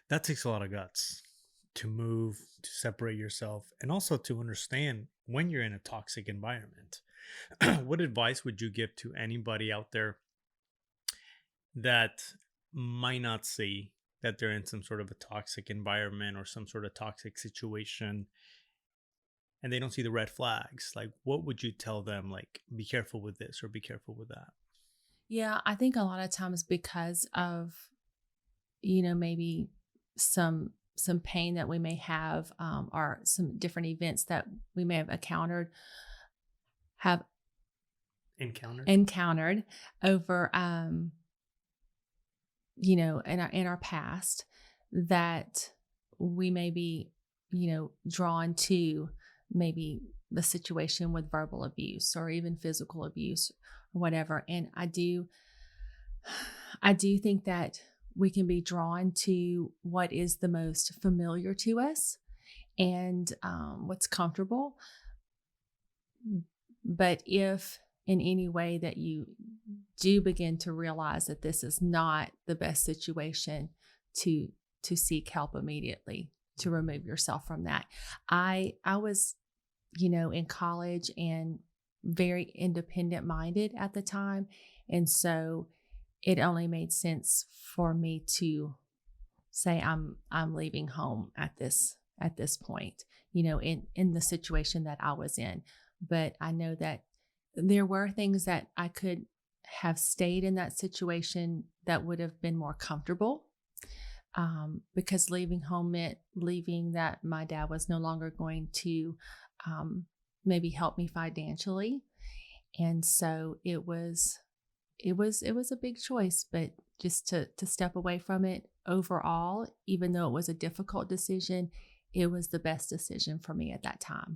That takes a lot of guts to move, to separate yourself, and also to understand when you're in a toxic environment. What advice would you give to anybody out there that might not see that they're in some sort of a toxic environment or some sort of toxic situation and they don't see the red flags? Like, what would you tell them? Like, be careful with this or be careful with that. Yeah, I think a lot of times because of, maybe some pain that we may have, or some different events that we may have have Encountered. encountered over, in our past, that we may be, drawn to maybe the situation with verbal abuse or even physical abuse or whatever. And I do think that we can be drawn to what is the most familiar to us and what's comfortable. But if in any way that you do begin to realize that this is not the best situation to to seek help immediately, to remove yourself from that. I was, in college and very independent minded at the time, and so it only made sense for me to say I'm leaving home at this point, in the situation that I was in. But I know that there were things that I could have stayed in that situation that would have been more comfortable, because leaving home meant leaving that my dad was no longer going to, maybe help me financially. And so it was a big choice, but just to step away from it overall, even though it was a difficult decision, it was the best decision for me at that time.